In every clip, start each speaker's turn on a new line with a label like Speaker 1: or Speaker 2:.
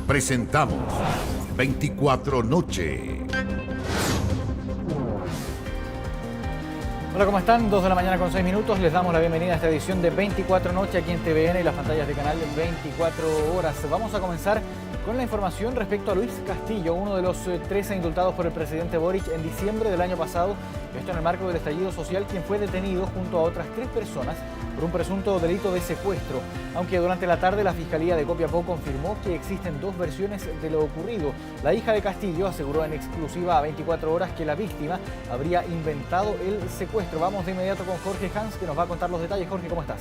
Speaker 1: presentamos 24 Noche.
Speaker 2: Hola, ¿cómo están? 2 de la mañana con 6 minutos. Les damos la bienvenida a esta edición de 24 Noche aquí en TVN y las pantallas de canal 24 horas. Vamos a comenzar con la información respecto a Luis Castillo, uno de los 13 indultados por el presidente Boric en diciembre del año pasado. Esto en el marco del estallido social, quien fue detenido junto a otras 3 personas por un presunto delito de secuestro. Aunque durante la tarde la Fiscalía de Copiapó confirmó que existen 2 versiones de lo ocurrido. La hija de Castillo aseguró en exclusiva a 24 horas que la víctima habría inventado el secuestro. Vamos de inmediato con Jorge Hans, que nos va a contar los detalles. Jorge, ¿cómo estás?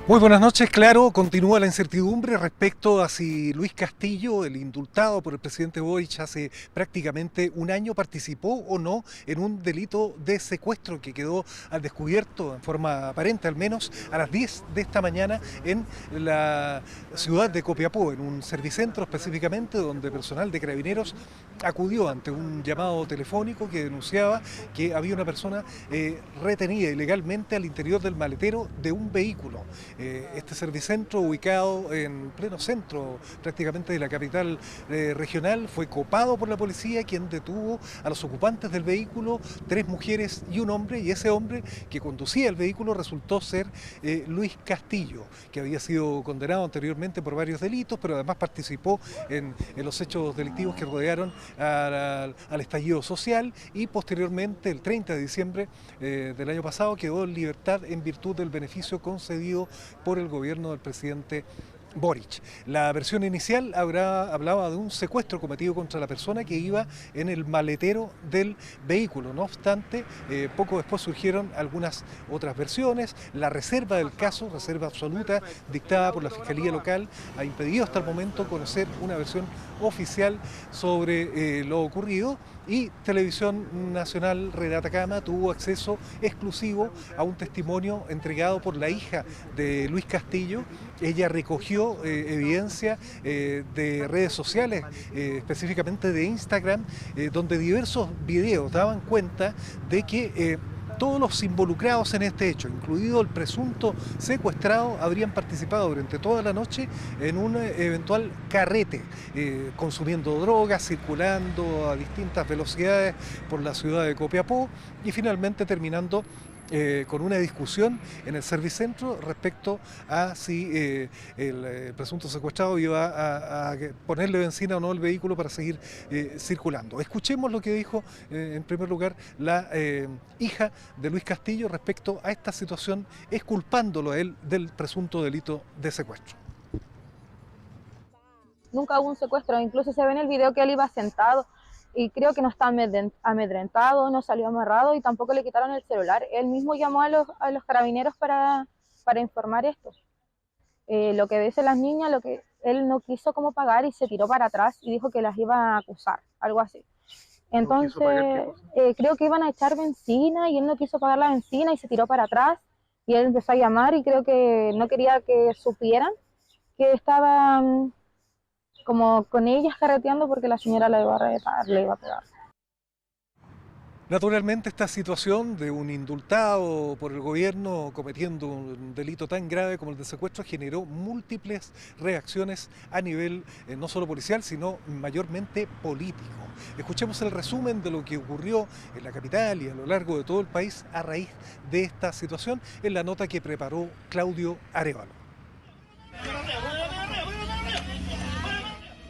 Speaker 3: Muy buenas noches. Claro, continúa la incertidumbre respecto a si Luis Castillo, el indultado por el presidente Boric hace prácticamente un año, participó o no en un delito de secuestro que quedó al descubierto, en forma aparente al menos, a las 10 de esta mañana en la ciudad de Copiapó, en un servicentro específicamente, donde personal de Carabineros acudió ante un llamado telefónico que denunciaba que había una persona retenida ilegalmente al interior del maletero de un vehículo. Este servicentro, ubicado en pleno centro prácticamente de la capital regional, fue copado por la policía, quien detuvo a los ocupantes del vehículo, 3 mujeres y un hombre, y ese hombre que conducía el vehículo resultó ser Luis Castillo, que había sido condenado anteriormente por varios delitos, pero además participó en los hechos delictivos que rodearon al estallido social, y posteriormente, el 30 de diciembre del año pasado, quedó en libertad en virtud del beneficio concedido por el gobierno del presidente Boric. La versión inicial hablaba de un secuestro cometido contra la persona que iba en el maletero del vehículo. No obstante, poco después surgieron algunas otras versiones. La reserva del caso, reserva absoluta, dictada por la Fiscalía Local, ha impedido hasta el momento conocer una versión oficial sobre lo ocurrido, y Televisión Nacional Red Atacama tuvo acceso exclusivo a un testimonio entregado por la hija de Luis Castillo. Ella recogió evidencia de redes sociales, específicamente de Instagram, donde diversos videos daban cuenta de que todos los involucrados en este hecho, incluido el presunto secuestrado, habrían participado durante toda la noche en un eventual carrete, consumiendo drogas, circulando a distintas velocidades por la ciudad de Copiapó, y finalmente terminando con una discusión en el servicentro respecto a si el presunto secuestrado iba a ponerle benzina o no al vehículo para seguir circulando. Escuchemos lo que dijo en primer lugar la hija de Luis Castillo respecto a esta situación, exculpándolo a él del presunto delito de secuestro.
Speaker 4: Nunca hubo un secuestro, incluso se ve en el video que él iba sentado, y creo que no está amedrentado, no salió amarrado y tampoco le quitaron el celular. Él mismo llamó a los carabineros para informar esto. Lo que dicen las niñas, lo que él no quiso como pagar y se tiró para atrás y dijo que las iba a acusar, algo así. Entonces, creo que iban a echar benzina y él no quiso pagar la benzina y se tiró para atrás, y él empezó a llamar y creo que no quería que supieran que estaba como con ellas carreteando, porque la señora la iba a retar, le iba a pegar.
Speaker 3: Naturalmente, esta situación de un indultado por el gobierno cometiendo un delito tan grave como el de secuestro generó múltiples reacciones a nivel no solo policial, sino mayormente político. Escuchemos el resumen de lo que ocurrió en la capital y a lo largo de todo el país a raíz de esta situación en la nota que preparó Claudio Arévalo.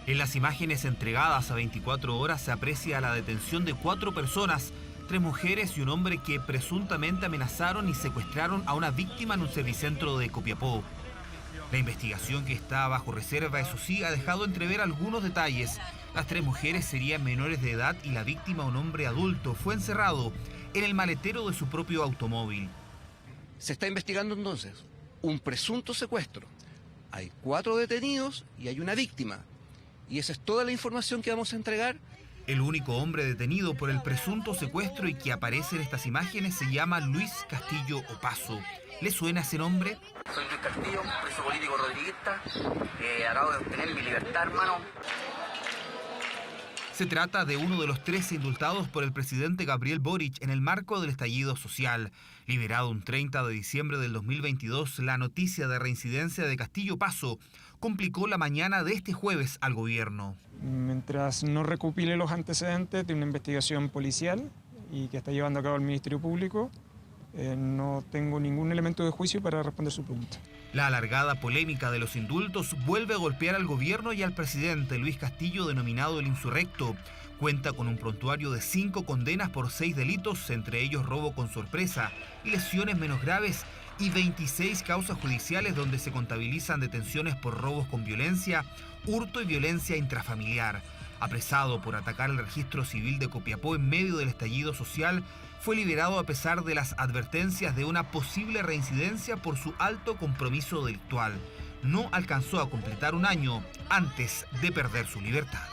Speaker 5: En las imágenes entregadas a 24 horas se aprecia la detención de 4 personas, 3 mujeres y un hombre que presuntamente amenazaron y secuestraron a una víctima en un servicentro de Copiapó. La investigación, que está bajo reserva, eso sí, ha dejado entrever algunos detalles. Las 3 mujeres serían menores de edad y la víctima, un hombre adulto, fue encerrado en el maletero de su propio automóvil.
Speaker 6: Se está investigando entonces un presunto secuestro. Hay 4 detenidos y hay una víctima. Y esa es toda la información que vamos a entregar.
Speaker 5: El único hombre detenido por el presunto secuestro y que aparece en estas imágenes se llama Luis Castillo Opaso. ¿Le suena ese nombre?
Speaker 7: Soy Luis Castillo, preso político rodriguista, acabo de obtener mi libertad, hermano.
Speaker 5: Se trata de uno de los 13 indultados por el presidente Gabriel Boric en el marco del estallido social. Liberado un 30 de diciembre del 2022, la noticia de reincidencia de Castillo Paso complicó la mañana de este jueves al gobierno.
Speaker 8: Mientras no recopile los antecedentes de una investigación policial y que está llevando a cabo el Ministerio Público, no tengo ningún elemento de juicio para responder su pregunta.
Speaker 5: La alargada polémica de los indultos vuelve a golpear al gobierno y al presidente Luis Castillo, denominado el insurrecto. Cuenta con un prontuario de 5 condenas por 6 delitos, entre ellos robo con sorpresa y lesiones menos graves, y 26 causas judiciales donde se contabilizan detenciones por robos con violencia, hurto y violencia intrafamiliar. Apresado por atacar el registro civil de Copiapó en medio del estallido social, fue liberado a pesar de las advertencias de una posible reincidencia por su alto compromiso delictual. No alcanzó a completar un año antes de perder su libertad.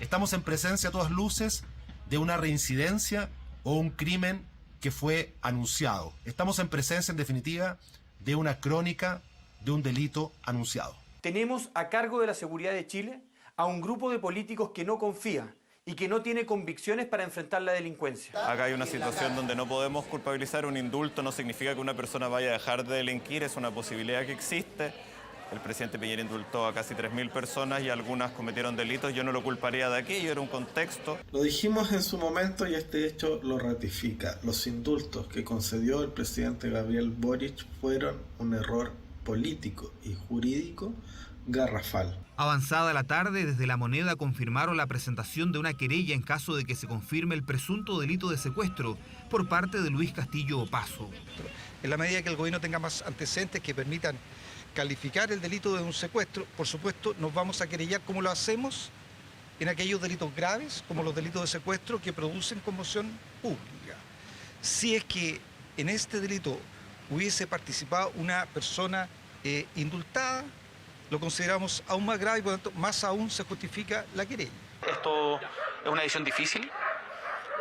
Speaker 9: Estamos en presencia a todas luces de una reincidencia o un crimen que fue anunciado. Estamos en presencia, en definitiva, de una crónica de un delito anunciado.
Speaker 10: Tenemos a cargo de la seguridad de Chile a un grupo de políticos que no confía y que no tiene convicciones para enfrentar la delincuencia.
Speaker 11: Acá hay una situación donde no podemos culpabilizar. Un indulto no significa que una persona vaya a dejar de delinquir, es una posibilidad que existe. El presidente Piñera indultó a casi 3.000 personas y algunas cometieron delitos. Yo no lo culparía de aquello, era un contexto.
Speaker 12: Lo dijimos en su momento y este hecho lo ratifica. Los indultos que concedió el presidente Gabriel Boric fueron un error político y jurídico garrafal.
Speaker 5: Avanzada la tarde, desde La Moneda confirmaron la presentación de una querella en caso de que se confirme el presunto delito de secuestro por parte de Luis Castillo Paso.
Speaker 13: En la medida que el gobierno tenga más antecedentes que permitan calificar el delito de un secuestro, por supuesto nos vamos a querellar como lo hacemos en aquellos delitos graves, como los delitos de secuestro que producen conmoción pública. Si es que en este delito hubiese participado una persona indultada, lo consideramos aún más grave y por lo tanto más aún se justifica la querella.
Speaker 7: Esto es una decisión difícil,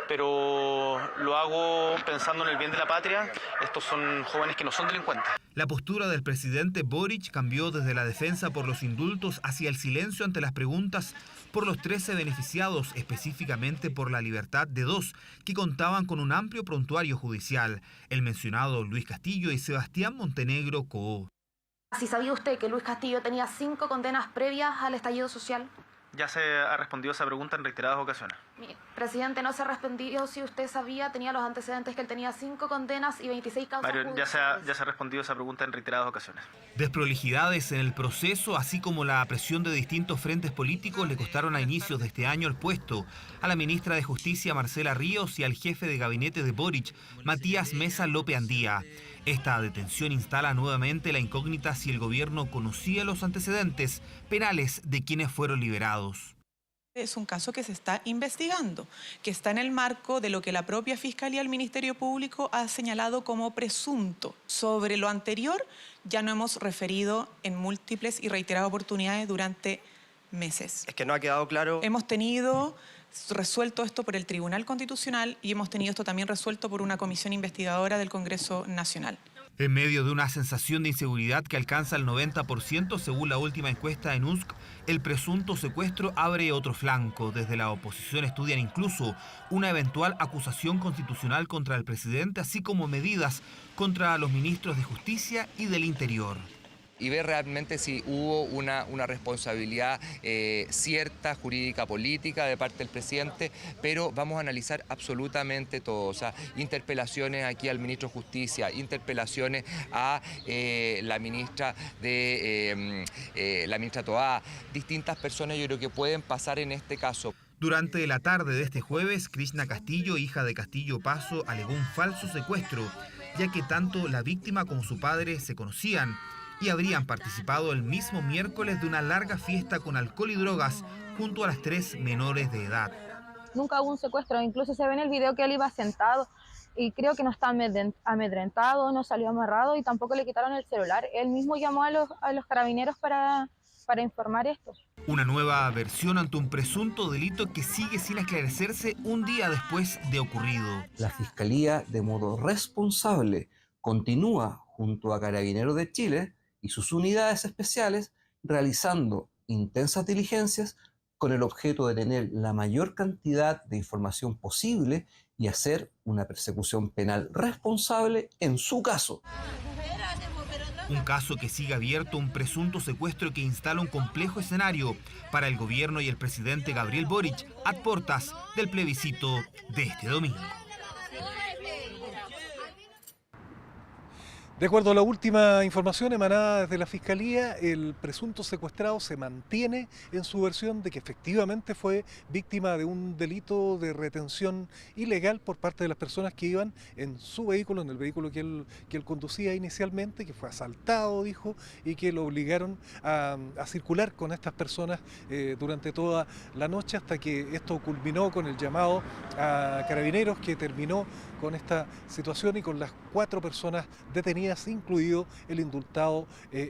Speaker 7: pero lo hago pensando en el bien de la patria. Estos son jóvenes que no son delincuentes.
Speaker 5: La postura del presidente Boric cambió desde la defensa por los indultos hacia el silencio ante las preguntas por los 13 beneficiados, específicamente por la libertad de 2 que contaban con un amplio prontuario judicial, el mencionado Luis Castillo y Sebastián Montenegro Coó.
Speaker 14: ¿Si sabía usted que Luis Castillo tenía 5 condenas previas al estallido social?
Speaker 7: Ya se ha respondido esa pregunta en reiteradas ocasiones.
Speaker 14: Mire, presidente, no se ha respondido si usted sabía, tenía los antecedentes que él tenía 5 condenas y 26 causas
Speaker 7: Mario,
Speaker 14: judiciales.
Speaker 7: ya se ha respondido esa pregunta en reiteradas ocasiones.
Speaker 5: Desprolijidades en el proceso, así como la presión de distintos frentes políticos, le costaron a inicios de este año el puesto a la ministra de Justicia, Marcela Ríos, y al jefe de gabinete de Boric, Matías Mesa López Andía. Esta detención instala nuevamente la incógnita si el gobierno conocía los antecedentes penales de quienes fueron liberados.
Speaker 15: Es un caso que se está investigando, que está en el marco de lo que la propia Fiscalía del Ministerio Público ha señalado como presunto. Sobre lo anterior ya no hemos referido en múltiples y reiteradas oportunidades durante meses.
Speaker 10: Es que no ha quedado claro.
Speaker 15: Hemos tenido resuelto esto por el Tribunal Constitucional y hemos tenido esto también resuelto por una comisión investigadora del Congreso Nacional.
Speaker 5: En medio de una sensación de inseguridad que alcanza el 90%, según la última encuesta en USC, el presunto secuestro abre otro flanco. Desde la oposición estudian incluso una eventual acusación constitucional contra el presidente, así como medidas contra los ministros de Justicia y del Interior.
Speaker 16: Y ver realmente si hubo una responsabilidad cierta, jurídica, política de parte del presidente, pero vamos a analizar absolutamente todo. O sea, interpelaciones aquí al ministro de Justicia, interpelaciones a la ministra Toá, distintas personas yo creo que pueden pasar en este caso.
Speaker 5: Durante la tarde de este jueves, Krishna Castillo, hija de Castillo Paso, alegó un falso secuestro, ya que tanto la víctima como su padre se conocían y habrían participado el mismo miércoles de una larga fiesta con alcohol y drogas junto a las 3 menores de edad.
Speaker 4: Nunca hubo un secuestro, incluso se ve en el video que él iba sentado y creo que no está amedrentado, no salió amarrado y tampoco le quitaron el celular. Él mismo llamó a los carabineros para informar esto.
Speaker 5: Una nueva versión ante un presunto delito que sigue sin esclarecerse un día después de ocurrido.
Speaker 17: La Fiscalía, de modo responsable, continúa junto a Carabineros de Chile y sus unidades especiales realizando intensas diligencias con el objeto de tener la mayor cantidad de información posible y hacer una persecución penal responsable en su caso.
Speaker 5: Un caso que sigue abierto, un presunto secuestro que instala un complejo escenario para el gobierno y el presidente Gabriel Boric a puertas del plebiscito de este domingo.
Speaker 3: De acuerdo a la última información emanada desde la Fiscalía, el presunto secuestrado se mantiene en su versión de que efectivamente fue víctima de un delito de retención ilegal por parte de las personas que iban en su vehículo, en el vehículo que él conducía inicialmente, que fue asaltado, dijo, y que lo obligaron a circular con estas personas durante toda la noche hasta que esto culminó con el llamado a Carabineros, que terminó con esta situación y con las 4 personas detenidas, incluido el indultado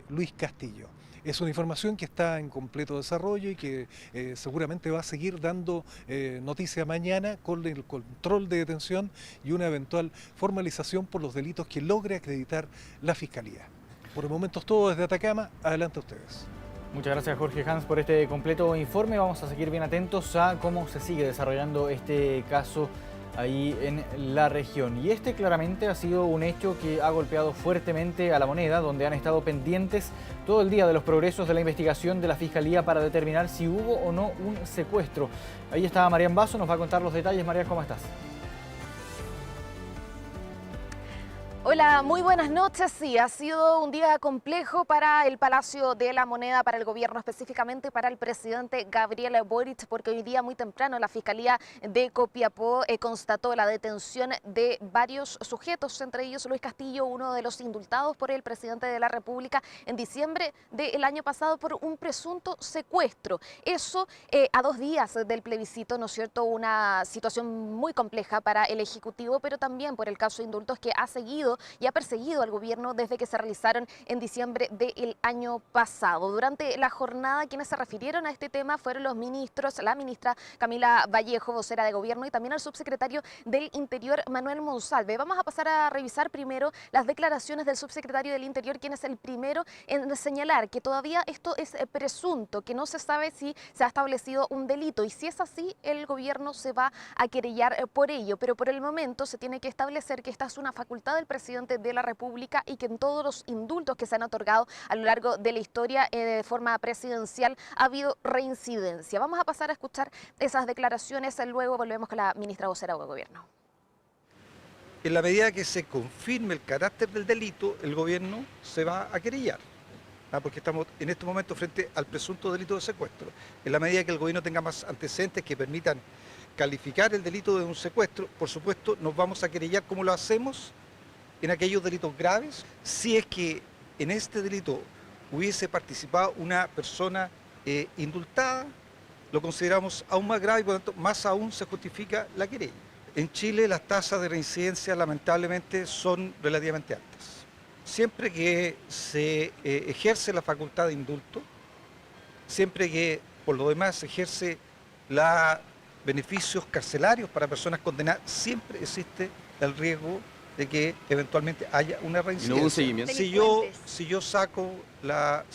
Speaker 3: Luis Castillo. Es una información que está en completo desarrollo y que seguramente va a seguir dando noticia mañana con el control de detención y una eventual formalización por los delitos que logre acreditar la Fiscalía. Por el momento es todo desde Atacama. Adelante a ustedes.
Speaker 2: Muchas gracias, Jorge Hans, por este completo informe. Vamos a seguir bien atentos a cómo se sigue desarrollando este caso ahí en la región. Y este claramente ha sido un hecho que ha golpeado fuertemente a La Moneda, donde han estado pendientes todo el día de los progresos de la investigación de la Fiscalía para determinar si hubo o no un secuestro. Ahí está Marian Basso, nos va a contar los detalles. Marian, ¿cómo estás?
Speaker 14: Hola, muy buenas noches. Sí, ha sido un día complejo para el Palacio de la Moneda, para el gobierno, específicamente para el presidente Gabriel Boric, porque hoy día muy temprano la Fiscalía de Copiapó constató la detención de varios sujetos, entre ellos Luis Castillo, uno de los indultados por el presidente de la República en diciembre del año pasado por un presunto secuestro. Eso a 2 días del plebiscito, ¿no es cierto? Una situación muy compleja para el Ejecutivo, pero también por el caso de indultos que ha seguido y ha perseguido al gobierno desde que se realizaron en diciembre del año pasado. Durante la jornada, quienes se refirieron a este tema fueron los ministros, la ministra Camila Vallejo, vocera de gobierno, y también el subsecretario del Interior, Manuel Monsalve. Vamos a pasar a revisar primero las declaraciones del subsecretario del Interior, quien es el primero en señalar que todavía esto es presunto, que no se sabe si se ha establecido un delito, y si es así, el gobierno se va a querellar por ello, pero por el momento se tiene que establecer que esta es una facultad del presidente de la República y que en todos los indultos que se han otorgado a lo largo de la historia de forma presidencial ha habido reincidencia. Vamos a pasar a escuchar esas declaraciones, luego volvemos con la ministra vocera de gobierno.
Speaker 13: En la medida que se confirme el carácter del delito, el gobierno se va a querellar, porque estamos en este momento frente al presunto delito de secuestro. En la medida que el gobierno tenga más antecedentes que permitan calificar el delito de un secuestro, por supuesto nos vamos a querellar como lo hacemos en aquellos delitos graves. Si es que en este delito hubiese participado una persona indultada, lo consideramos aún más grave y por lo tanto más aún se justifica la querella. En Chile las tasas de reincidencia lamentablemente son relativamente altas. Siempre que se ejerce la facultad de indulto, siempre que por lo demás se ejerce los beneficios carcelarios para personas condenadas, siempre existe el riesgo de que eventualmente haya una reincidencia. ¿Y no hubo un seguimiento? Si yo saco la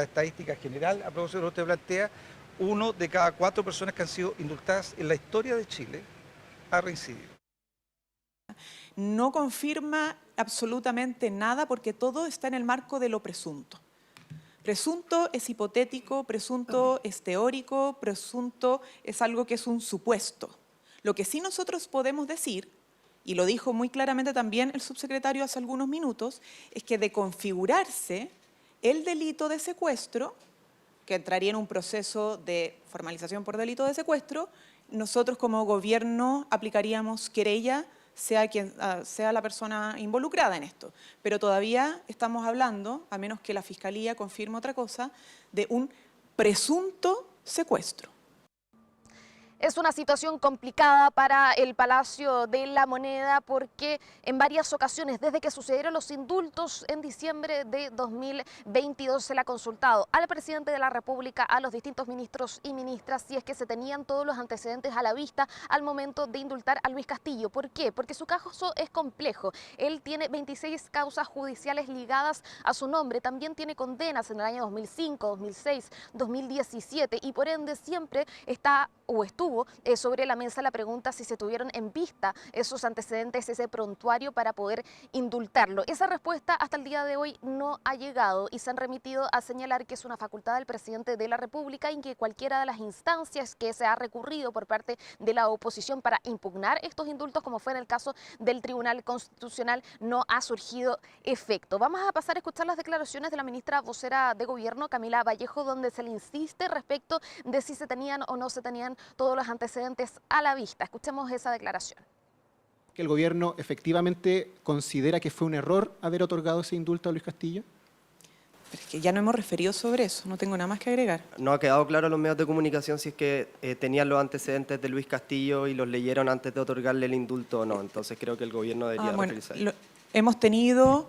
Speaker 13: estadística general, a propósito de lo que usted plantea, 1 de cada 4 personas que han sido indultadas en la historia de Chile ha reincidido.
Speaker 15: No confirma absolutamente nada porque todo está en el marco de lo presunto. Presunto es hipotético, presunto es teórico, presunto es algo que es un supuesto. Lo que sí nosotros podemos decir, y lo dijo muy claramente también el subsecretario hace algunos minutos, es que de configurarse el delito de secuestro, que entraría en un proceso de formalización por delito de secuestro, nosotros como gobierno aplicaríamos querella, sea quien sea la persona involucrada en esto. Pero todavía estamos hablando, a menos que la Fiscalía confirme otra cosa, de un presunto secuestro.
Speaker 14: Es una situación complicada para el Palacio de la Moneda porque en varias ocasiones, desde que sucedieron los indultos en diciembre de 2022, se le ha consultado al presidente de la República, a los distintos ministros y ministras, si es que se tenían todos los antecedentes a la vista al momento de indultar a Luis Castillo. ¿Por qué? Porque su caso es complejo. Él tiene 26 causas judiciales ligadas a su nombre. También tiene condenas en el año 2005, 2006, 2017 y por ende siempre está o estuvo sobre la mesa la pregunta si se tuvieron en vista esos antecedentes, ese prontuario para poder indultarlo. Esa respuesta hasta el día de hoy no ha llegado y se han remitido a señalar que es una facultad del presidente de la República y que cualquiera de las instancias que se ha recurrido por parte de la oposición para impugnar estos indultos, como fue en el caso del Tribunal Constitucional, no ha surgido efecto. Vamos a pasar a escuchar las declaraciones de la ministra vocera de Gobierno, Camila Vallejo, donde se le insiste respecto de si se tenían o no se tenían todos los antecedentes a la vista. Escuchemos esa declaración.
Speaker 18: ¿Que el gobierno efectivamente considera que fue un error haber otorgado ese indulto a Luis Castillo?
Speaker 15: Pero es que ya no hemos referido sobre eso, no tengo nada más que agregar.
Speaker 19: No ha quedado claro a los medios de comunicación si es que tenían los antecedentes de Luis Castillo y los leyeron antes de otorgarle el indulto o no. Entonces creo que el gobierno debería referirse a ello.
Speaker 15: Hemos tenido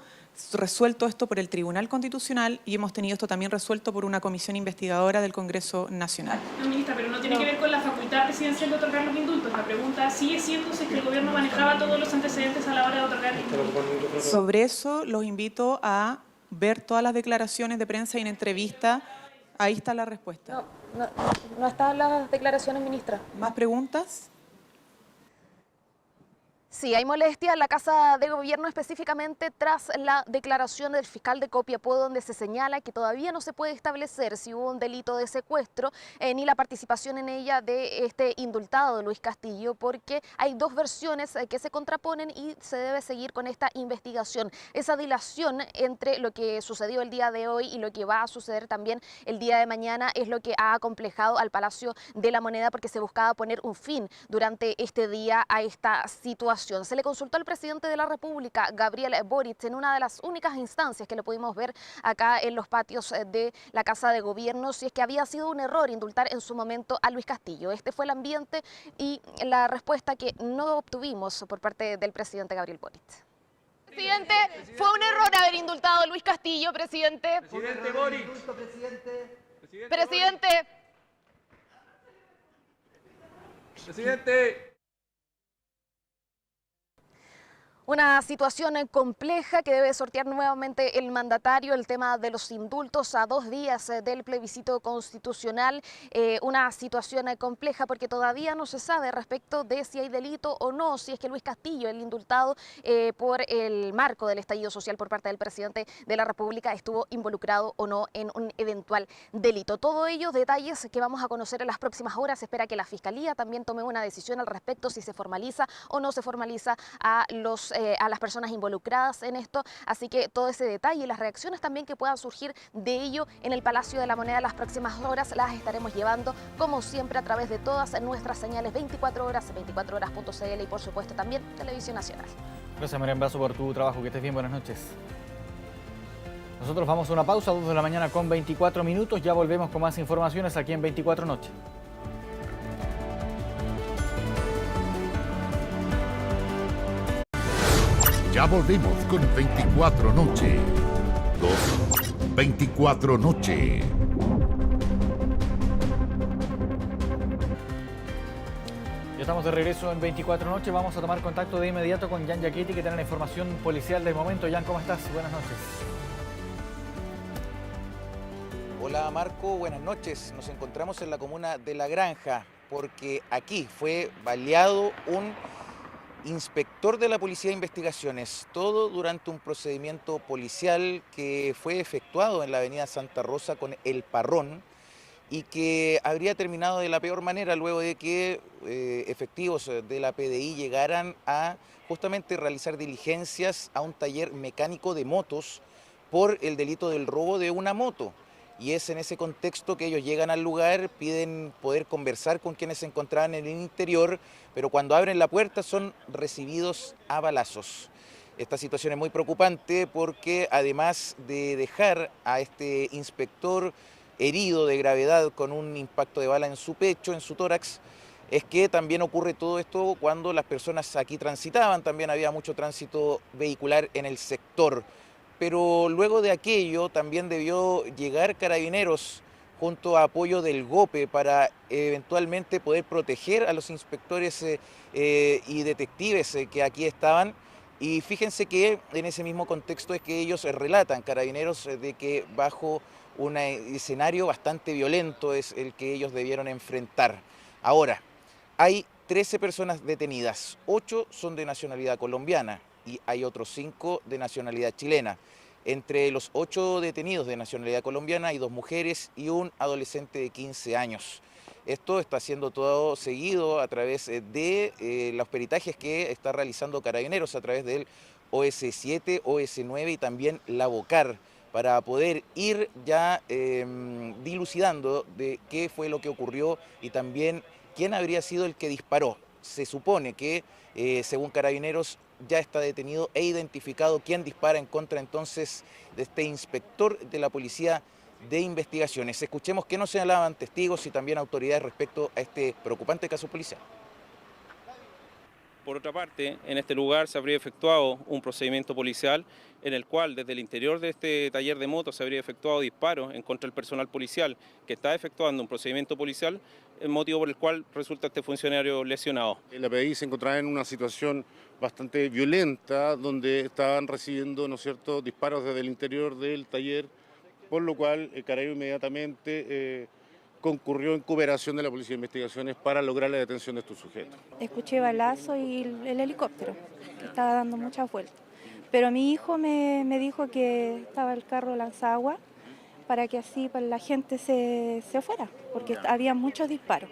Speaker 15: resuelto esto por el Tribunal Constitucional y hemos tenido esto también resuelto por una comisión investigadora del Congreso Nacional.
Speaker 20: No, ministra, pero no tiene que ver con la facultad presidencial de otorgar los indultos. La pregunta sigue siendo si es que el gobierno manejaba todos los antecedentes a la hora de otorgar el indulto.
Speaker 15: Sobre eso los invito a ver todas las declaraciones de prensa y en entrevista. Ahí está la respuesta.
Speaker 14: No están las declaraciones, ministra.
Speaker 15: ¿Más preguntas?
Speaker 14: Sí, hay molestia en la Casa de Gobierno específicamente tras la declaración del fiscal de Copiapó, donde se señala que todavía no se puede establecer si hubo un delito de secuestro ni la participación en ella de este indultado Luis Castillo, porque hay dos versiones que se contraponen y se debe seguir con esta investigación. Esa dilación entre lo que sucedió el día de hoy y lo que va a suceder también el día de mañana es lo que ha acomplejado al Palacio de la Moneda, porque se buscaba poner un fin durante este día a esta situación. Se le consultó al presidente de la República, Gabriel Boric, en una de las únicas instancias que lo pudimos ver acá en los patios de la Casa de Gobierno, si es que había sido un error indultar en su momento a Luis Castillo. Este fue el ambiente y la respuesta que no obtuvimos por parte del presidente Gabriel Boric. Presidente, fue un error haber indultado a Luis Castillo, presidente.
Speaker 21: Presidente Boric.
Speaker 14: Presidente.
Speaker 21: Presidente.
Speaker 14: Una situación compleja que debe sortear nuevamente el mandatario, el tema de los indultos a 2 días del plebiscito constitucional. Una situación compleja porque todavía no se sabe respecto de si hay delito o no, si es que Luis Castillo, el indultado por el marco del estallido social por parte del presidente de la República, estuvo involucrado o no en un eventual delito. Todo ello, detalles que vamos a conocer en las próximas horas. Se espera que la Fiscalía también tome una decisión al respecto, si se formaliza o no se formaliza a las personas involucradas en esto, así que todo ese detalle y las reacciones también que puedan surgir de ello en el Palacio de la Moneda las próximas horas las estaremos llevando como siempre a través de todas nuestras señales 24 horas, 24horas.cl y por supuesto también Televisión Nacional.
Speaker 2: Gracias, María Embaso, por tu trabajo, que estés bien, buenas noches. Nosotros vamos a una pausa, 2 de la mañana con 24 minutos, ya volvemos con más informaciones aquí en 24 Noche.
Speaker 1: Ya volvemos con 24 Noche. 24 Noche.
Speaker 2: Ya estamos de regreso en 24 Noche. Vamos a tomar contacto de inmediato con Jan Yaquiti, que tiene la información policial del momento. Jan, ¿cómo estás? Buenas noches.
Speaker 22: Hola Marco, buenas noches. Nos encontramos en la comuna de La Granja porque aquí fue baleado un inspector de la Policía de Investigaciones, todo durante un procedimiento policial que fue efectuado en la avenida Santa Rosa con El Parrón y que habría terminado de la peor manera luego de que efectivos de la PDI llegaran a justamente realizar diligencias a un taller mecánico de motos por el delito del robo de una moto. Y es en ese contexto que ellos llegan al lugar, piden poder conversar con quienes se encontraban en el interior, pero cuando abren la puerta son recibidos a balazos. Esta situación es muy preocupante porque además de dejar a este inspector herido de gravedad con un impacto de bala en su pecho, en su tórax, es que también ocurre todo esto cuando las personas aquí transitaban, también había mucho tránsito vehicular en el sector. Pero luego de aquello también debió llegar Carabineros junto a apoyo del GOPE para eventualmente poder proteger a los inspectores y detectives que aquí estaban. Y fíjense que en ese mismo contexto es que ellos relatan, Carabineros, de que bajo un escenario bastante violento es el que ellos debieron enfrentar. Ahora, hay 13 personas detenidas, 8 son de nacionalidad colombiana y hay otros 5 de nacionalidad chilena. Entre los 8 detenidos de nacionalidad colombiana hay 2 mujeres y un adolescente de 15 años. Esto está siendo todo seguido a través de los peritajes que está realizando Carabineros a través del OS7, OS9 y también la BOCAR, para poder ir ya dilucidando de qué fue lo que ocurrió y también quién habría sido el que disparó. Se supone que, según Carabineros, ya está detenido e identificado quién dispara en contra entonces de este inspector de la Policía de Investigaciones. Escuchemos qué nos señalaban testigos y también autoridades respecto a este preocupante caso policial.
Speaker 6: Por otra parte, en este lugar se habría efectuado un procedimiento policial en el cual desde el interior de este taller de motos se habría efectuado disparos en contra del personal policial que está efectuando un procedimiento policial, el motivo por el cual resulta este funcionario lesionado.
Speaker 8: La PDI se encontraba en una situación bastante violenta donde estaban recibiendo, ¿no es cierto?, disparos desde el interior del taller, por lo cual el Carabineros inmediatamente concurrió en cooperación de la Policía de Investigaciones para lograr la detención de estos sujetos.
Speaker 23: Escuché balazo y el helicóptero, que estaba dando muchas vueltas. Pero mi hijo me dijo que estaba el carro lanzagua para que así pues, la gente se fuera, porque había muchos disparos.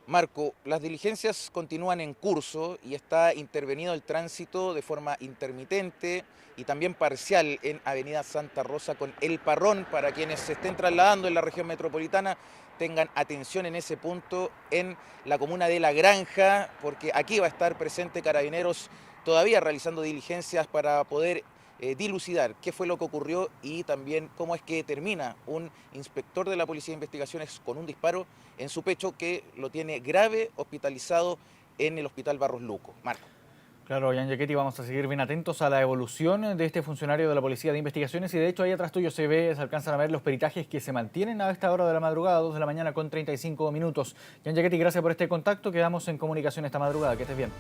Speaker 22: Marco, las diligencias continúan en curso y está intervenido el tránsito de forma intermitente y también parcial en Avenida Santa Rosa con El Parrón. Para quienes se estén trasladando en la región metropolitana, tengan atención en ese punto en la comuna de La Granja, porque aquí va a estar presente Carabineros todavía realizando diligencias para poder dilucidar qué fue lo que ocurrió y también cómo es que termina un inspector de la Policía de Investigaciones con un disparo en su pecho que lo tiene grave, hospitalizado en el Hospital Barros Luco. Marco.
Speaker 2: Claro, Jan Giachetti, vamos a seguir bien atentos a la evolución de este funcionario de la Policía de Investigaciones y de hecho ahí atrás tuyo se alcanzan a ver los peritajes que se mantienen a esta hora de la madrugada, 2 de la mañana con 35 minutos. Jan Giachetti, gracias por este contacto, quedamos en comunicación esta madrugada, que estés bien.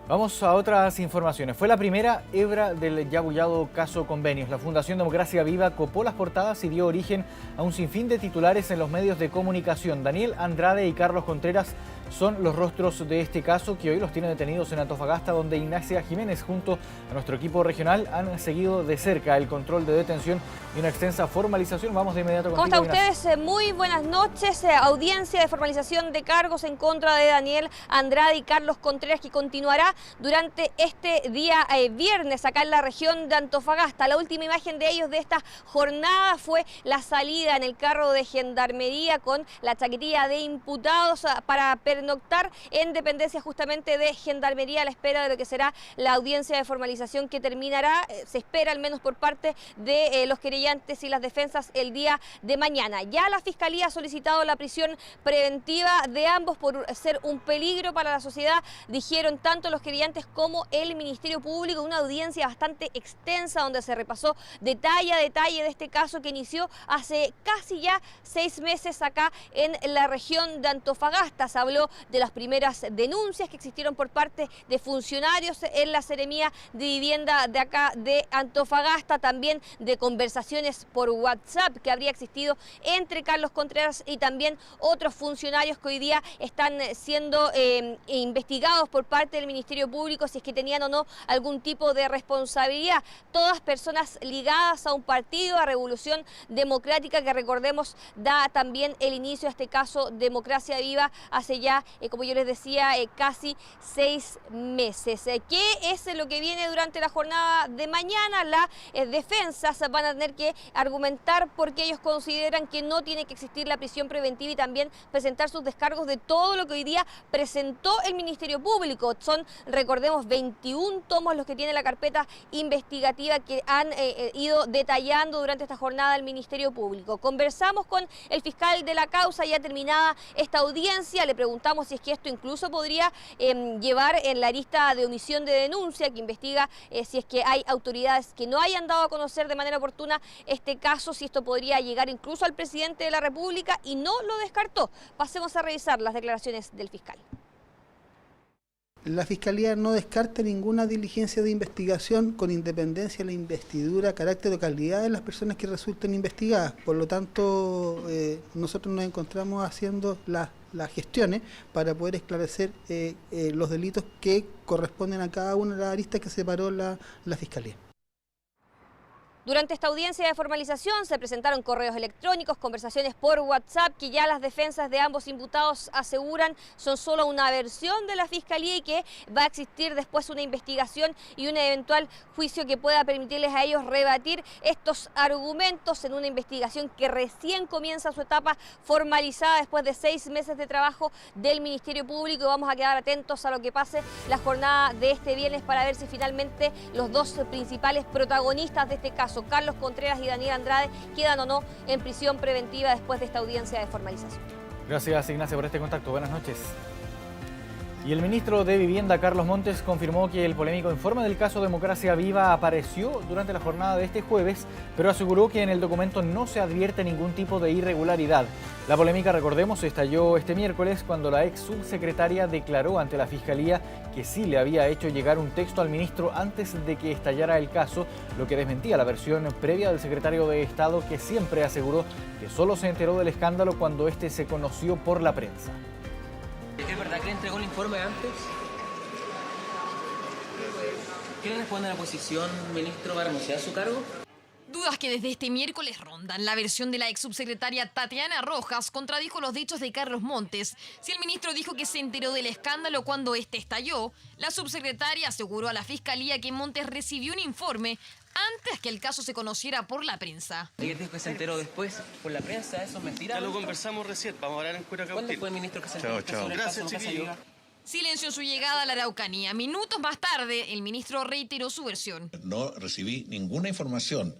Speaker 2: Vamos a otras informaciones. Fue la primera hebra del ya bullado caso Convenios. La Fundación Democracia Viva copó las portadas y dio origen a un sinfín de titulares en los medios de comunicación. Daniel Andrade y Carlos Contreras son los rostros de este caso que hoy los tiene detenidos en Antofagasta, donde Ignacia Jiménez junto a nuestro equipo regional han seguido de cerca el control de detención y una extensa formalización. Vamos de inmediato contigo.
Speaker 24: ¿Cómo están ustedes? Muy buenas noches. Audiencia de formalización de cargos en contra de Daniel Andrade y Carlos Contreras que continuará durante este día viernes acá en la región de Antofagasta. La última imagen de ellos de esta jornada fue la salida en el carro de gendarmería con la chaquetilla de imputados para pernoctar en dependencia justamente de gendarmería a la espera de lo que será la audiencia de formalización que terminará, se espera al menos por parte de los querellantes y las defensas el día de mañana. Ya la Fiscalía ha solicitado la prisión preventiva de ambos por ser un peligro para la sociedad, dijeron tanto los querellantes como el Ministerio Público, una audiencia bastante extensa donde se repasó detalle a detalle de este caso que inició hace casi ya 6 meses acá en la región de Antofagasta. Se habló de las primeras denuncias que existieron por parte de funcionarios en la Seremía de Vivienda de acá de Antofagasta, también de conversaciones por WhatsApp que habría existido entre Carlos Contreras y también otros funcionarios que hoy día están siendo investigados por parte del Ministerio Público si es que tenían o no algún tipo de responsabilidad. Todas personas ligadas a un partido, a Revolución Democrática, que recordemos da también el inicio a este caso Democracia Viva hace ya ya, como yo les decía, casi 6 meses. ¿Qué es lo que viene durante la jornada de mañana? Las defensas van a tener que argumentar por qué ellos consideran que no tiene que existir la prisión preventiva y también presentar sus descargos de todo lo que hoy día presentó el Ministerio Público. Son, recordemos, 21 tomos los que tiene la carpeta investigativa que han ido detallando durante esta jornada el Ministerio Público. Conversamos con el fiscal de la causa ya terminada esta audiencia, le preguntamos si es que esto incluso podría llevar en la lista de omisión de denuncia que investiga si es que hay autoridades que no hayan dado a conocer de manera oportuna este caso, si esto podría llegar incluso al presidente de la República, y no lo descartó. Pasemos a revisar las declaraciones del fiscal.
Speaker 7: La Fiscalía no descarta ninguna diligencia de investigación con independencia de la investidura, carácter o calidad de las personas que resulten investigadas. Por lo tanto, nosotros nos encontramos haciendo las gestiones para poder esclarecer los delitos que corresponden a cada una de las aristas que separó la Fiscalía.
Speaker 24: Durante esta audiencia de formalización se presentaron correos electrónicos, conversaciones por WhatsApp que ya las defensas de ambos imputados aseguran son solo una versión de la Fiscalía y que va a existir después una investigación y un eventual juicio que pueda permitirles a ellos rebatir estos argumentos en una investigación que recién comienza su etapa formalizada después de 6 meses de trabajo del Ministerio Público. Vamos a quedar atentos a lo que pase la jornada de este viernes para ver si finalmente los dos principales protagonistas de este caso, Carlos Contreras y Daniel Andrade, quedan o no en prisión preventiva después de esta audiencia de formalización.
Speaker 2: Gracias, Ignacia, por este contacto. Buenas noches. Y el ministro de Vivienda, Carlos Montes, confirmó que el polémico informe del caso Democracia Viva apareció durante la jornada de este jueves, pero aseguró que en el documento no se advierte ningún tipo de irregularidad. La polémica, recordemos, estalló este miércoles cuando la ex subsecretaria declaró ante la Fiscalía que sí le había hecho llegar un texto al ministro antes de que estallara el caso, lo que desmentía la versión previa del secretario de Estado, que siempre aseguró que solo se enteró del escándalo cuando este se conoció por la prensa.
Speaker 9: ¿Es verdad que le entregó el informe antes? ¿Qué le responde a la oposición, ministro, para renunciar a su cargo?
Speaker 11: Dudas que desde este miércoles rondan. La versión de la ex subsecretaria Tatiana Rojas contradijo los dichos de Carlos Montes. Si el ministro dijo que se enteró del escándalo cuando este estalló, la subsecretaria aseguró a la Fiscalía que Montes recibió un informe antes que el caso se conociera por la prensa.
Speaker 9: ¿Y dijo que se enteró después por la prensa? ¿Eso es mentira?
Speaker 12: Ya lo conversamos recién, vamos a hablar en Cuira Cautil.
Speaker 9: ¿Cuándo fue el ministro que se enteró sobre el caso?
Speaker 12: Gracias, chiquillos.
Speaker 11: Silencio en su llegada a la Araucanía. Minutos más tarde, el ministro reiteró su versión.
Speaker 25: No recibí ninguna información,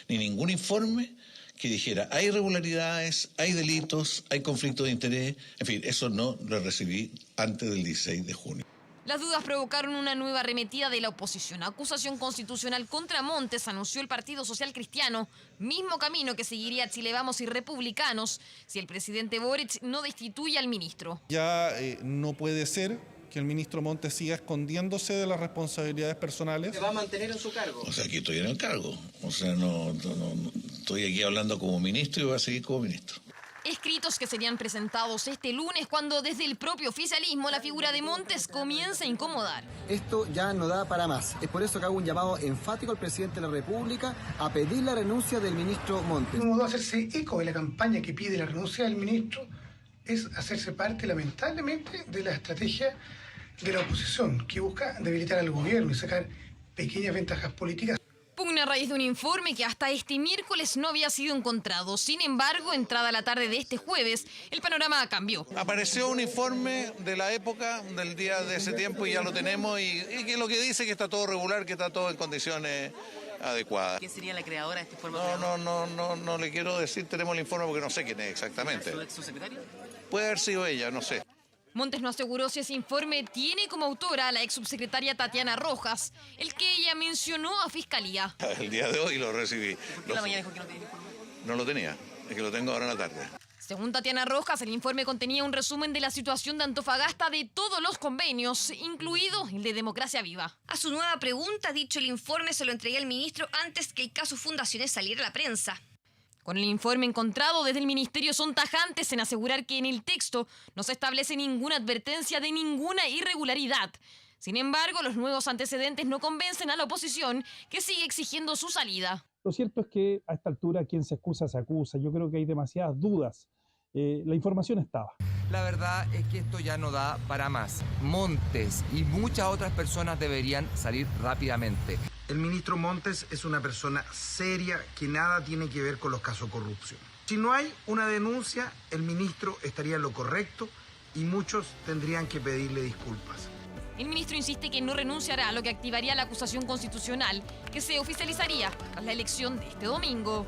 Speaker 25: ni ningún informe que dijera hay irregularidades, hay delitos, hay conflictos de interés. En fin, eso no lo recibí antes del 16 de junio.
Speaker 11: Las dudas provocaron una nueva arremetida de la oposición. Acusación constitucional contra Montes, anunció el Partido Social Cristiano, mismo camino que seguiría Chile Vamos y Republicanos si el presidente Boric no destituye al ministro.
Speaker 26: Ya no puede ser que el ministro Montes siga escondiéndose de las responsabilidades personales.
Speaker 9: ¿Se va a mantener en su cargo?
Speaker 25: O sea, aquí estoy en el cargo. O sea, no estoy aquí hablando como ministro y voy a seguir como ministro.
Speaker 11: Escritos que serían presentados este lunes cuando desde el propio oficialismo la figura de Montes comienza a incomodar.
Speaker 27: Esto ya no da para más. Es por eso que hago un llamado enfático al presidente de la República a pedir la renuncia del ministro Montes.
Speaker 28: Número 2, hacerse eco de la campaña que pide la renuncia del ministro es hacerse parte, lamentablemente, de la estrategia de la oposición que busca debilitar al gobierno y sacar pequeñas ventajas políticas.
Speaker 11: Pugna a raíz de un informe que hasta este miércoles no había sido encontrado. Sin embargo, entrada la tarde de este jueves, el panorama cambió.
Speaker 25: Apareció un informe de la época, del día de ese tiempo, y ya lo tenemos, y que lo que dice que está todo regular, que está todo en condiciones adecuadas.
Speaker 9: ¿Quién sería la creadora de este informe?
Speaker 25: No le quiero decir, tenemos el informe porque no sé quién es exactamente.
Speaker 9: ¿Su ex subsecretaria?
Speaker 25: Puede haber sido ella, no sé.
Speaker 11: Montes no aseguró si ese informe tiene como autora a la ex subsecretaria Tatiana Rojas, el que ella mencionó a Fiscalía.
Speaker 25: El día de hoy lo recibí.
Speaker 9: ¿Por qué la mañana dijo que no tenía informe?
Speaker 25: No lo tenía, es que lo tengo ahora en la tarde.
Speaker 11: Según Tatiana Rojas, el informe contenía un resumen de la situación de Antofagasta de todos los convenios, incluido el de Democracia Viva.
Speaker 24: A su nueva pregunta, dicho el informe se lo entregué al ministro antes que el caso Fundaciones saliera a la prensa.
Speaker 11: Con el informe encontrado desde el ministerio son tajantes en asegurar que en el texto no se establece ninguna advertencia de ninguna irregularidad. Sin embargo, los nuevos antecedentes no convencen a la oposición, que sigue exigiendo su salida.
Speaker 29: Lo cierto es que a esta altura quien se excusa se acusa. Yo creo que hay demasiadas dudas. La información estaba.
Speaker 3: La verdad es que esto ya no da para más. Montes y muchas otras personas deberían salir rápidamente.
Speaker 4: El ministro Montes es una persona seria que nada tiene que ver con los casos de corrupción. Si no hay una denuncia, el ministro estaría en lo correcto y muchos tendrían que pedirle disculpas.
Speaker 11: El ministro insiste que no renunciará, lo que activaría la acusación constitucional, que se oficializaría tras la elección de este domingo.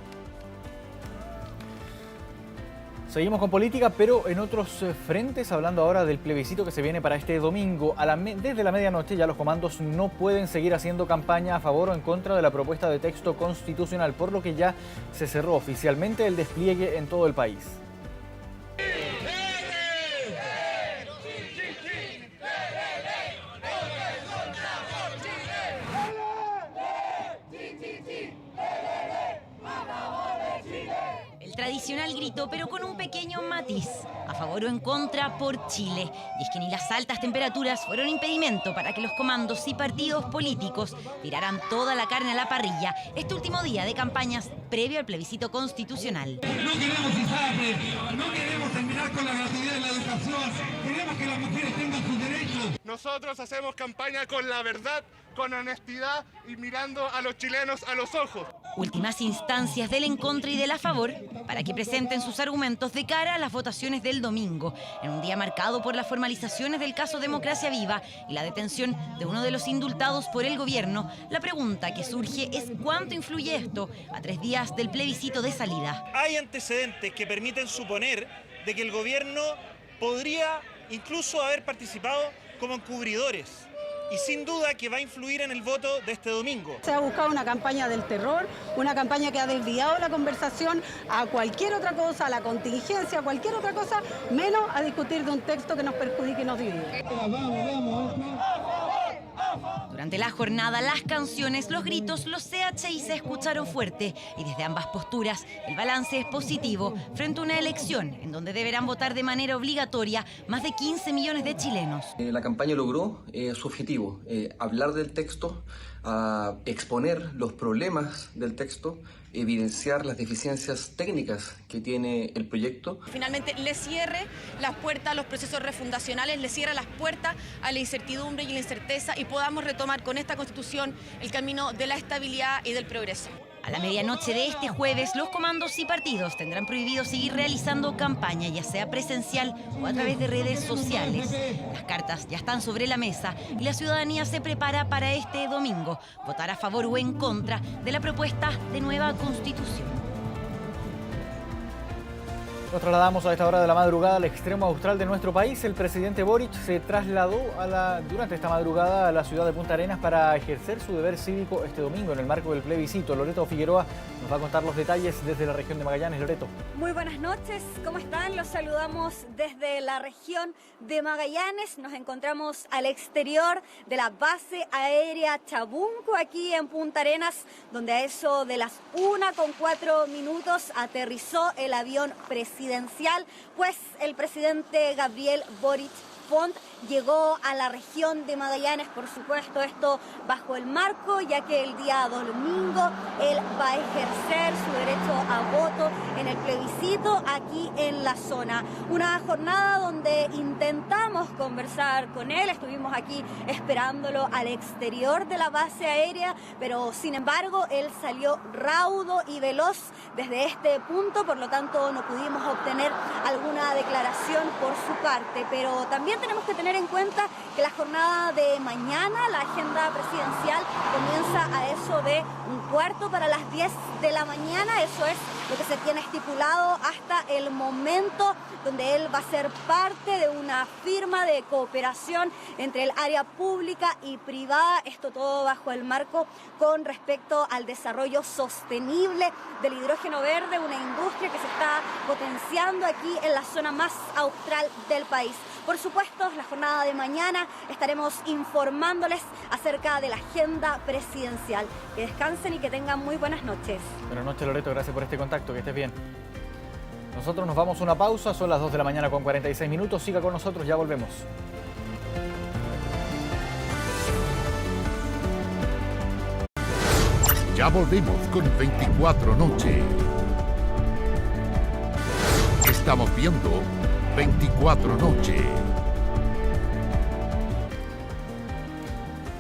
Speaker 2: Seguimos con política, pero en otros frentes, hablando ahora del plebiscito que se viene para este domingo. Desde la medianoche ya los comandos no pueden seguir haciendo campaña a favor o en contra de la propuesta de texto constitucional, por lo que ya se cerró oficialmente el despliegue en todo el país.
Speaker 5: Tradicional grito, pero con un pequeño matiz, a favor o en contra por Chile. Y es que ni las altas temperaturas fueron impedimento para que los comandos y partidos políticos tiraran toda la carne a la parrilla este último día de campañas previo al plebiscito constitucional.
Speaker 10: No queremos ISAPRE, no queremos terminar con la gratuidad de la educación, queremos que las mujeres tengan sus derechos.
Speaker 13: Nosotros hacemos campaña con la verdad, con honestidad y mirando a los chilenos a los ojos.
Speaker 5: Últimas instancias del en contra y del a favor para que presenten sus argumentos de cara a las votaciones del domingo, en un día marcado por las formalizaciones del caso Democracia Viva y la detención de uno de los indultados por el gobierno. La pregunta que surge es cuánto influye esto a 3 días del plebiscito de salida.
Speaker 16: Hay antecedentes que permiten suponer de que el gobierno podría incluso haber participado como encubridores. Y sin duda que va a influir en el voto de este domingo.
Speaker 17: Se ha buscado una campaña del terror, una campaña que ha desviado la conversación a cualquier otra cosa, a la contingencia, a cualquier otra cosa, menos a discutir de un texto que nos perjudique y nos divide.
Speaker 5: Durante la jornada, las canciones, los gritos, los CHI se escucharon fuerte y desde ambas posturas el balance es positivo frente a una elección en donde deberán votar de manera obligatoria más de 15 millones de chilenos.
Speaker 18: La campaña logró su objetivo, hablar del texto, exponer los problemas del texto, evidenciar las deficiencias técnicas que tiene el proyecto.
Speaker 29: Finalmente le cierre las puertas a los procesos refundacionales, le cierra las puertas a la incertidumbre y la incerteza y podamos retomar con esta Constitución el camino de la estabilidad y del progreso.
Speaker 5: A la medianoche de este jueves, los comandos y partidos tendrán prohibido seguir realizando campaña, ya sea presencial o a través de redes sociales. Las cartas ya están sobre la mesa y la ciudadanía se prepara para este domingo votar a favor o en contra de la propuesta de nueva Constitución.
Speaker 2: Nos trasladamos a esta hora de la madrugada al extremo austral de nuestro país. El presidente Boric se trasladó durante esta madrugada a la ciudad de Punta Arenas para ejercer su deber cívico este domingo en el marco del plebiscito. Loreto Figueroa nos va a contar los detalles desde la región de Magallanes. Loreto.
Speaker 30: Muy buenas noches, ¿cómo están? Los saludamos desde la región de Magallanes. Nos encontramos al exterior de la base aérea Chabunco, aquí en Punta Arenas, donde a eso de las 1:04 aterrizó el avión presidencial, pues el presidente Gabriel Boric Font llegó a la región de Magallanes, por supuesto, esto bajo el marco, ya que el día domingo él va a ejercer su derecho a voto en el plebiscito aquí en la zona. Una jornada donde intentamos conversar con él, estuvimos aquí esperándolo al exterior de la base aérea, pero sin embargo él salió raudo y veloz desde este punto, por lo tanto no pudimos obtener alguna declaración por su parte, pero también tenemos que tener en cuenta que la jornada de mañana, la agenda presidencial, comienza a eso de 1:15 para las 10 de la mañana. Eso es lo que se tiene estipulado hasta el momento, donde él va a ser parte de una firma de cooperación entre el área pública y privada. Esto todo bajo el marco con respecto al desarrollo sostenible del hidrógeno verde, una industria que se está potenciando aquí en la zona más austral del país. Por supuesto, la jornada de mañana estaremos informándoles acerca de la agenda presidencial. Que descansen y que tengan muy buenas noches.
Speaker 2: Buenas noches, Loreto. Gracias por este contacto. Que estés bien. Nosotros nos vamos a una pausa. Son las 2 de la mañana con 46 minutos. Siga con nosotros, ya volvemos.
Speaker 1: Ya volvemos con 24 Noche. Estamos viendo 24 Noche.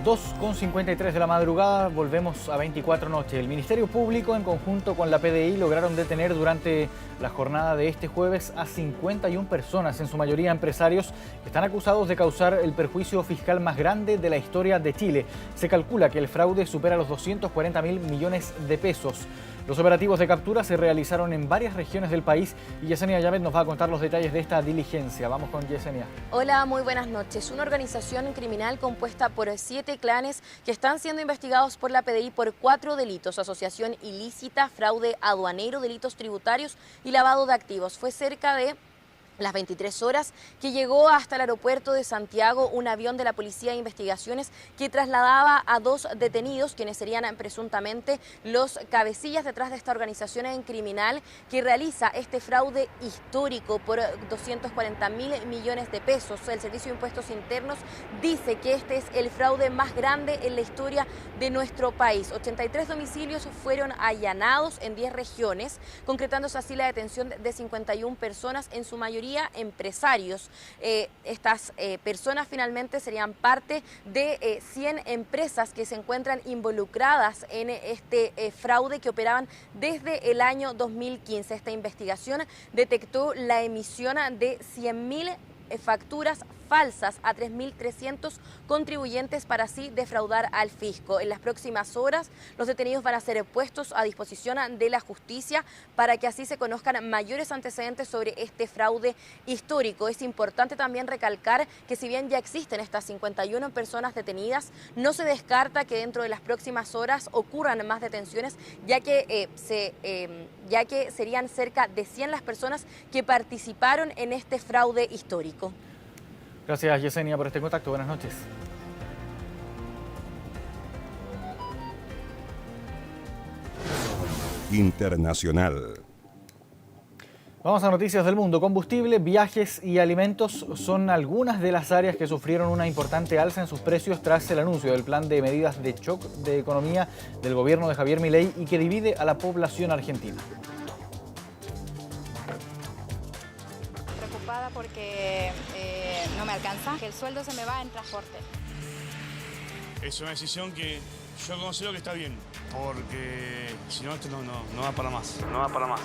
Speaker 2: 2:53 de la madrugada, volvemos a 24 Noche. El Ministerio Público, en conjunto con la PDI, lograron detener durante la jornada de este jueves a 51 personas, en su mayoría empresarios, que están acusados de causar el perjuicio fiscal más grande de la historia de Chile. Se calcula que el fraude supera los 240.000 millones de pesos. Los operativos de captura se realizaron en varias regiones del país y Yesenia Yamet nos va a contar los detalles de esta diligencia. Vamos con Yesenia.
Speaker 6: Hola, muy buenas noches. Una organización criminal compuesta por 7 clanes que están siendo investigados por la PDI por 4 delitos: asociación ilícita, fraude aduanero, delitos tributarios y lavado de activos. Fue cerca de las 23 horas que llegó hasta el aeropuerto de Santiago un avión de la Policía de Investigaciones que trasladaba a 2 detenidos, quienes serían presuntamente los cabecillas detrás de esta organización criminal que realiza este fraude histórico por 240.000 millones de pesos. El Servicio de Impuestos Internos dice que este es el fraude más grande en la historia de nuestro país. 83 domicilios fueron allanados en 10 regiones, concretándose así la detención de 51 personas, en su mayoría empresarios. Estas personas finalmente serían parte de 100 empresas que se encuentran involucradas en este fraude que operaban desde el año 2015. Esta investigación detectó la emisión de 100.000 facturas falsas a 3.300 contribuyentes para así defraudar al fisco. En las próximas horas, los detenidos van a ser puestos a disposición de la justicia para que así se conozcan mayores antecedentes sobre este fraude histórico. Es importante también recalcar que si bien ya existen estas 51 personas detenidas, no se descarta que dentro de las próximas horas ocurran más detenciones, ya que serían cerca de 100 las personas que participaron en este fraude histórico.
Speaker 2: Gracias, Yesenia, por este contacto. Buenas noches.
Speaker 7: Internacional.
Speaker 2: Vamos a noticias del mundo. Combustible, viajes y alimentos son algunas de las áreas que sufrieron una importante alza en sus precios tras el anuncio del plan de medidas de shock de economía del gobierno de Javier Milei y que divide a la población argentina.
Speaker 8: Preocupada porque no me alcanza, que el sueldo se me va en transporte.
Speaker 14: Es una decisión que yo considero que está bien, porque si no, esto no va para más. No va para más.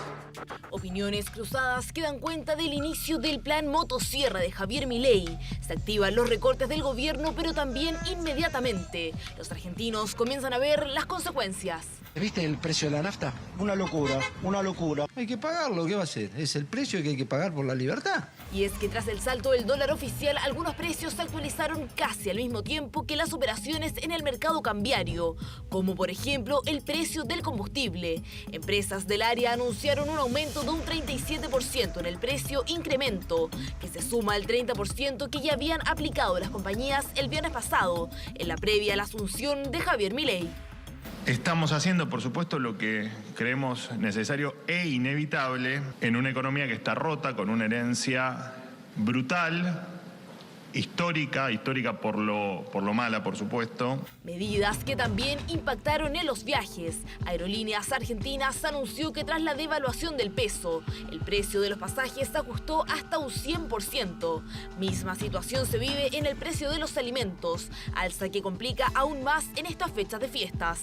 Speaker 15: Opiniones cruzadas que dan cuenta del inicio del plan motosierra de Javier Milei. Se activan los recortes del gobierno, pero también inmediatamente los argentinos comienzan a ver las consecuencias.
Speaker 19: ¿Viste el precio de la nafta? Una locura, una locura. Hay que pagarlo, ¿qué va a ser? Es el precio que hay que pagar por la libertad.
Speaker 15: Y es que tras el salto del dólar oficial, algunos precios se actualizaron casi al mismo tiempo que las operaciones en el mercado cambiario, como por ejemplo el precio del combustible. Empresas del área anunciaron un aumento de un 37% en el precio incremento, que se suma al 30% que ya habían aplicado las compañías el viernes pasado, en la previa a la asunción de Javier Milei.
Speaker 20: Estamos haciendo, por supuesto, lo que creemos necesario e inevitable en una economía que está rota, con una herencia brutal, histórica por lo mala, por supuesto.
Speaker 15: Medidas que también impactaron en los viajes. Aerolíneas Argentinas anunció que tras la devaluación del peso, el precio de los pasajes se ajustó hasta un 100%. Misma situación se vive en el precio de los alimentos, alza que complica aún más en estas fechas de fiestas.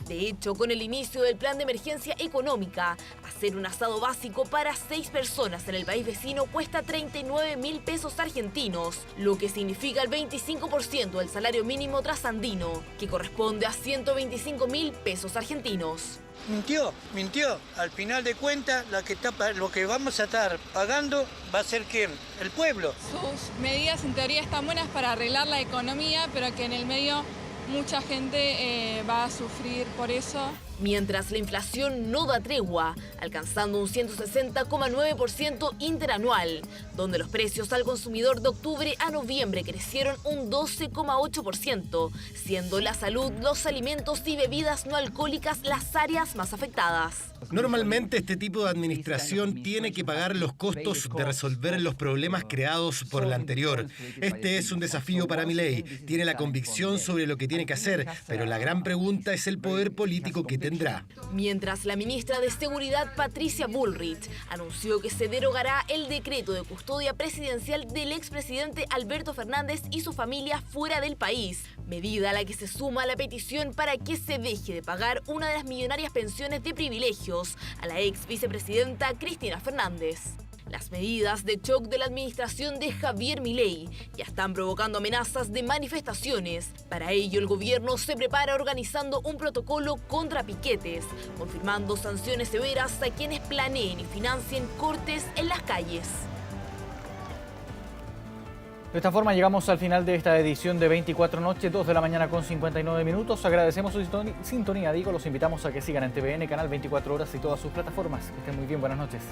Speaker 15: De hecho, con el inicio del plan de emergencia económica, hacer un asado básico para 6 personas en el país vecino cuesta 39.000 pesos argentinos, lo que significa el 25% del salario mínimo trasandino, que corresponde a 125.000 pesos argentinos.
Speaker 19: Mintió. Al final de cuentas, lo que vamos a estar pagando va a ser ¿quién? El pueblo.
Speaker 21: Sus medidas en teoría están buenas para arreglar la economía, pero que en el medio mucha gente va a sufrir por eso.
Speaker 15: Mientras la inflación no da tregua, alcanzando un 160,9% interanual, donde los precios al consumidor de octubre a noviembre crecieron un 12,8%, siendo la salud, los alimentos y bebidas no alcohólicas las áreas más afectadas.
Speaker 22: Normalmente este tipo de administración tiene que pagar los costos de resolver los problemas creados por la anterior. Este es un desafío para Milei. Tiene la convicción sobre lo que tiene tiene que hacer, pero la gran pregunta es el poder político que tendrá.
Speaker 15: Mientras la ministra de Seguridad, Patricia Bullrich, anunció que se derogará el decreto de custodia presidencial del expresidente Alberto Fernández y su familia fuera del país, medida a la que se suma la petición para que se deje de pagar una de las millonarias pensiones de privilegios a la ex vicepresidenta Cristina Fernández. Las medidas de shock de la administración de Javier Milei ya están provocando amenazas de manifestaciones. Para ello, el gobierno se prepara organizando un protocolo contra piquetes, confirmando sanciones severas a quienes planeen y financien cortes en las calles.
Speaker 2: De esta forma llegamos al final de esta edición de 24 Noche, 2 de la mañana con 59 minutos. Agradecemos su sintonía, los invitamos a que sigan en TVN, Canal 24 Horas y todas sus plataformas. Que estén muy bien, buenas noches.